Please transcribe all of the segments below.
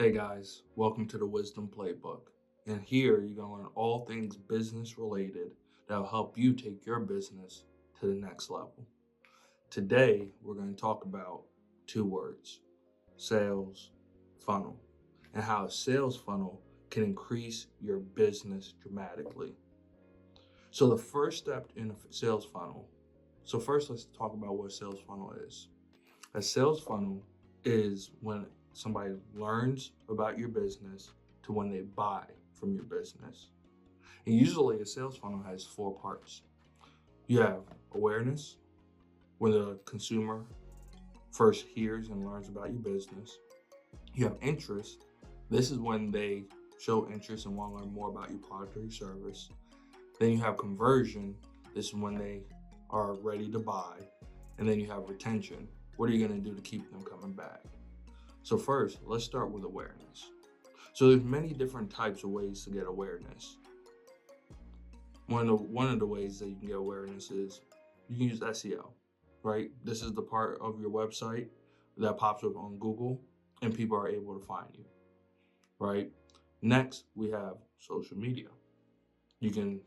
Hey guys, welcome to the Wisdom Playbook. And here you're going to learn all things business related that will help you take your business to the next level. Today, we're going to talk about two words: sales funnel, and how a sales funnel can increase your business dramatically. So, the first step in a sales funnel. So, first, let's talk about what a sales funnel is. A sales funnel is when somebody learns about your business to when they buy from your business. And usually a sales funnel has four parts. You have awareness, when the consumer first hears and learns about your business. You have interest. This is when they show interest and want to learn more about your product or your service. Then you have conversion. This is when they are ready to buy. And then you have retention. What are you going to do to keep them coming back? So first, let's start with awareness. So there's many different types of ways to get awareness. One of the ways that you can get awareness is you can use SEO, right? This is the part of your website that pops up on Google and people are able to find you, right? Next, we have social media. You can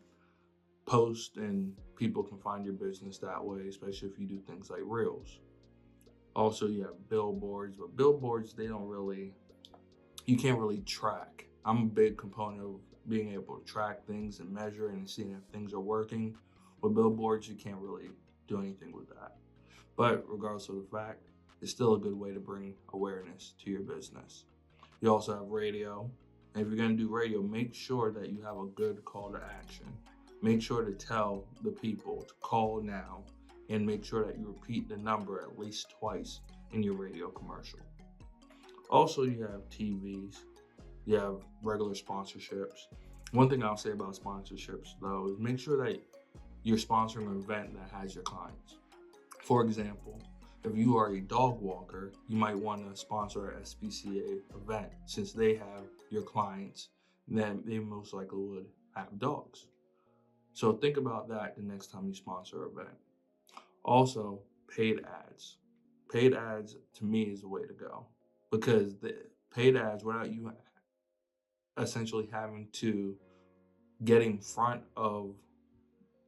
post and people can find your business that way, especially if you do things like Reels. Also, you have billboards, but billboards, you can't really track. I'm a big component of being able to track things and measure and seeing if things are working. With billboards, you can't really do anything with that. But regardless of the fact, it's still a good way to bring awareness to your business. You also have radio. And if you're going to do radio, make sure that you have a good call to action. Make sure to tell the people to call now and make sure that you repeat the number at least twice in your radio commercial. Also, you have TVs, you have regular sponsorships. One thing I'll say about sponsorships, though, is make sure that you're sponsoring an event that has your clients. For example, if you are a dog walker, you might want to sponsor an SPCA event since they have your clients, then they most likely would have dogs. So think about that the next time you sponsor an event. Also, paid ads. Paid ads to me is the way to go because the paid ads, without you essentially having to get in front of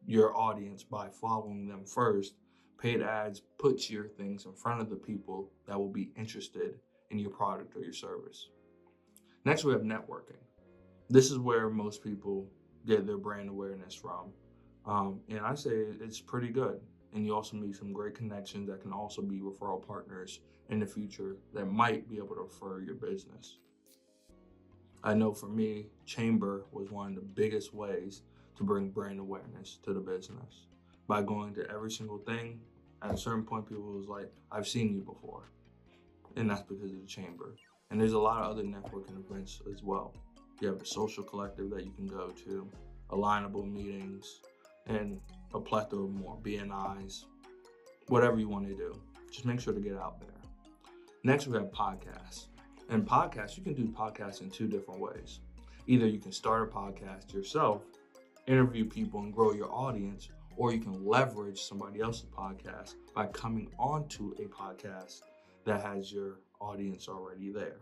your audience by following them first, paid ads puts your things in front of the people that will be interested in your product or your service. Next, we have networking. This is where most people get their brand awareness from. And I say it's pretty good. And you also meet some great connections that can also be referral partners in the future that might be able to refer your business. I know for me, Chamber was one of the biggest ways to bring brand awareness to the business. By going to every single thing, at a certain point, people was like, I've seen you before. And that's because of the Chamber. And there's a lot of other networking events as well. You have a social collective that you can go to, alignable meetings, and a plethora of more BNIs, whatever you want to do. Just make sure to get out there. Next, we have podcasts. And podcasts, you can do podcasts in two different ways. Either you can start a podcast yourself, interview people and grow your audience, or you can leverage somebody else's podcast by coming onto a podcast that has your audience already there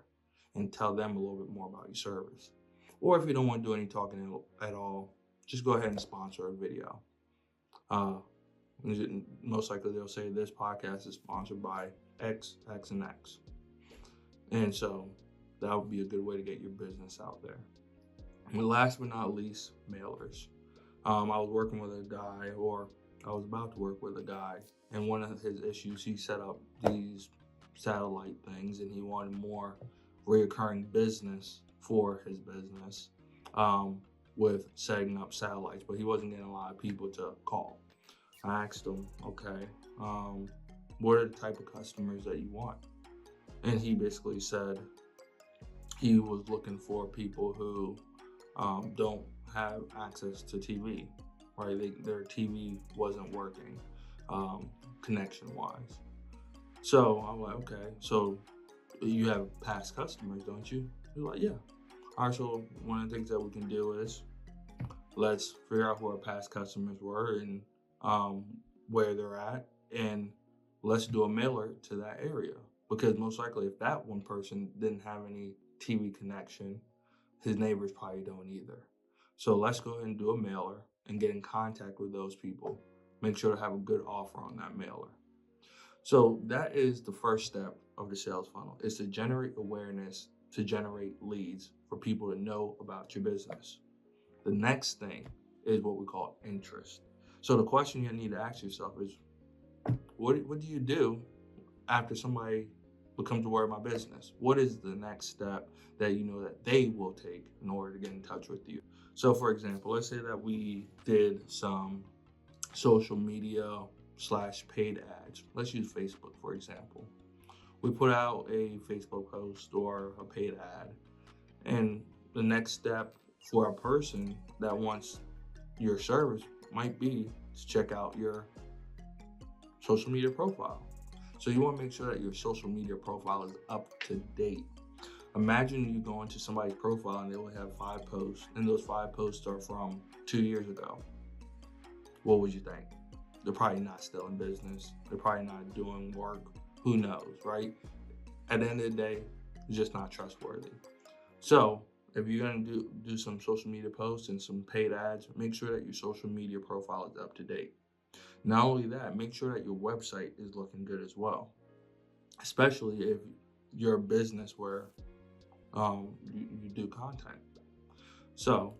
and tell them a little bit more about your service. Or if you don't want to do any talking at all, just go ahead and sponsor a video. Most likely they'll say this podcast is sponsored by X, X, and X. And so that would be a good way to get your business out there. And last but not least, mailers. I was working with a guy, or I was about to work with a guy, and one of his issues, he set up these satellite things and he wanted more reoccurring business for his business with setting up satellites, but he wasn't getting a lot of people to call. I asked him, okay, what are the type of customers that you want? And he basically said he was looking for people who don't have access to TV, right? Their TV wasn't working connection-wise. So I'm like, okay, so you have past customers, don't you? He's like, yeah. All right, so one of the things that we can do is let's figure out who our past customers were and where they're at, and let's do a mailer to that area. Because most likely, if that one person didn't have any TV connection. His neighbors probably don't either. So let's go ahead and do a mailer and get in contact with those people. Make sure to have a good offer on that mailer. So that is the first step of the sales funnel, is to generate awareness, to generate leads for people to know about your business. The next thing is what we call interest. So the question you need to ask yourself is, what do you do after somebody becomes aware of my business? What is the next step that you know that they will take in order to get in touch with you? So for example, let's say that we did some social media / paid ads. Let's use Facebook, for example. We put out a Facebook post or a paid ad, and the next step for a person that wants your service might be to check out your social media profile. So you want to make sure that your social media profile is up to date. Imagine you go into somebody's profile and they will have 5 posts, and those 5 posts are from 2 years ago. What would you think? They're probably not still in business. They're probably not doing work. Who knows, right? At the end of the day, it's just not trustworthy. So if you're going to do some social media posts and some paid ads, make sure that your social media profile is up to date. Not only that, make sure that your website is looking good as well, especially if you're a business where you do content. So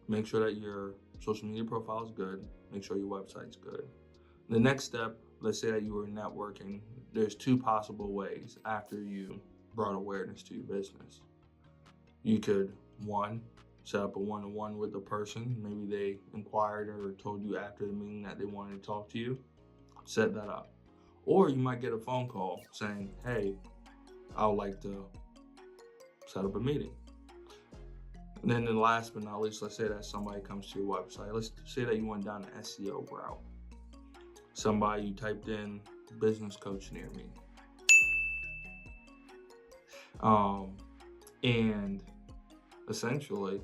make sure that your social media profile is good. Make sure your website's good. The next step, let's say that you were networking. There's 2 possible ways after you brought awareness to your business. You could, 1, set up a one-to-one with the person. Maybe they inquired or told you after the meeting that they wanted to talk to you. Set that up. Or you might get a phone call saying, hey, I would like to set up a meeting. And then last but not least, let's say that somebody comes to your website. Let's say that you went down the SEO route. Somebody, you typed in business coach near me. And essentially,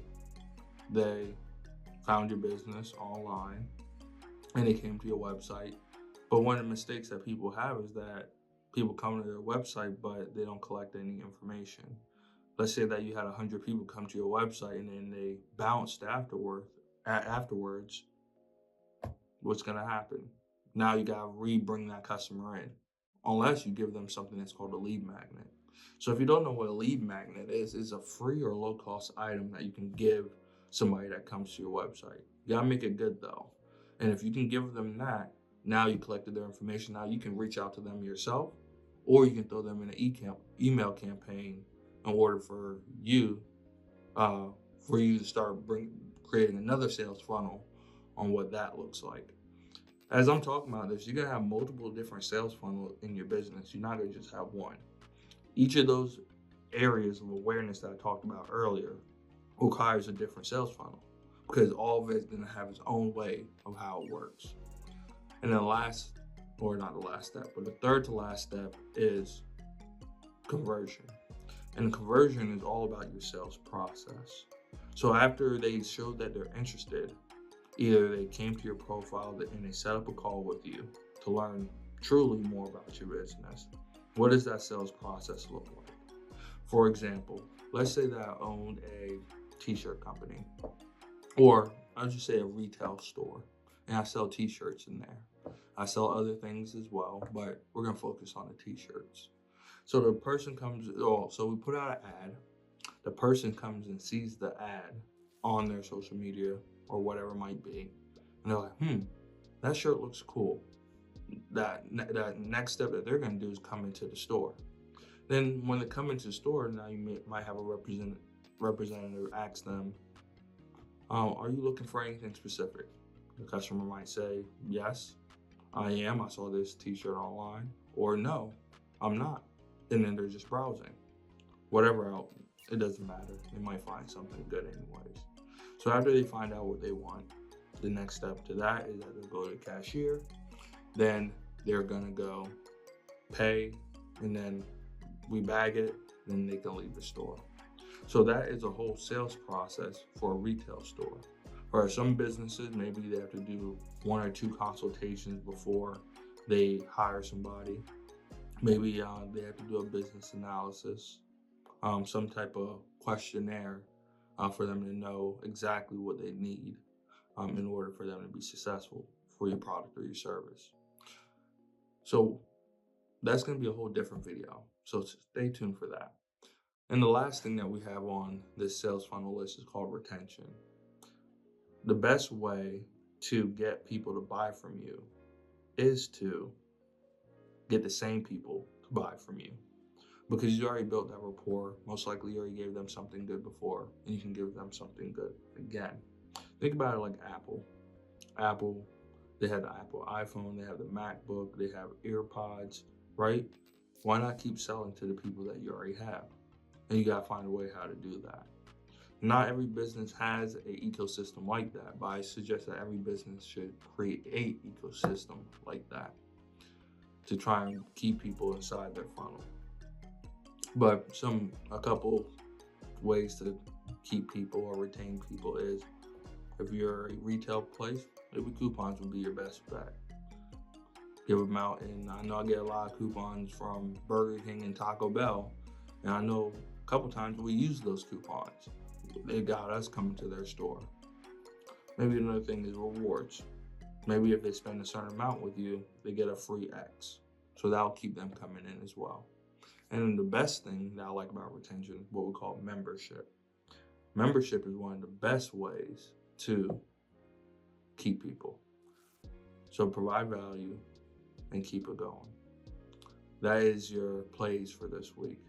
they found your business online and they came to your website. But one of the mistakes that people have is that people come to their website, but they don't collect any information. Let's say that you had 100 people come to your website and then they bounced afterwards. What's going to happen? Now you got to re-bring that customer in, unless you give them something that's called a lead magnet. So if you don't know what a lead magnet is, it's a free or low-cost item that you can give somebody that comes to your website. You got to make it good, though. And if you can give them that, now you collected their information. Now you can reach out to them yourself, or you can throw them in an email campaign in order for you to start creating another sales funnel on what that looks like. As I'm talking about this, you're going to have multiple different sales funnels in your business. You're not going to just have one. Each of those areas of awareness that I talked about earlier requires a different sales funnel, because all of it is going to have its own way of how it works. And then the third to last step is conversion. And conversion is all about your sales process. So after they showed that they're interested, either they came to your profile and they set up a call with you to learn truly more about your business. What does that sales process look like? For example, let's say that I owned a t-shirt company, or I'll just say a retail store, and I sell t-shirts in there. I sell other things as well, but we're going to focus on the t-shirts. So the person so we put out an ad. The person comes and sees the ad on their social media or whatever it might be, and they're like, that shirt looks cool. That next step that they're going to do is come into the store. Then when they come into the store, now you might have a representative ask them, are you looking for anything specific? The customer might say, yes, I am. I saw this t-shirt online. Or no, I'm not. And then they're just browsing. Whatever else, it doesn't matter. They might find something good anyways. So after they find out what they want, the next step to that is that they'll go to the cashier. Then they're gonna go pay, and then we bag it, and they can leave the store. So that is a whole sales process for a retail store. For some businesses, maybe they have to do 1 or 2 consultations before they hire somebody. Maybe they have to do a business analysis. some type of questionnaire for them to know exactly what they need in order for them to be successful for your product or your service. So that's going to be a whole different video. So stay tuned for that. And the last thing that we have on this sales funnel list is called retention. The best way to get people to buy from you is to get the same people to buy from you, because you already built that rapport. Most likely you already gave them something good before, and you can give them something good again. Think about it like Apple. Apple, they have the Apple iPhone, they have the MacBook, they have EarPods, right? Why not keep selling to the people that you already have? And you got to find a way how to do that. Not every business has an ecosystem like that, but I suggest that every business should create an ecosystem like that to try and keep people inside their funnel. But a couple ways to keep people or retain people is, if you're a retail place, maybe coupons would be your best bet. Give them out, and I know I get a lot of coupons from Burger King and Taco Bell, and I know a couple times we use those coupons. They got us coming to their store. Maybe another thing is rewards. Maybe if they spend a certain amount with you, they get a free X. So that'll keep them coming in as well. And then the best thing that I like about retention, what we call membership. Membership is one of the best ways to keep people. So provide value and keep it going. That is your plays for this week.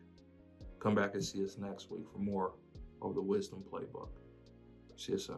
Come back and see us next week for more of the Wisdom Playbook. See you soon.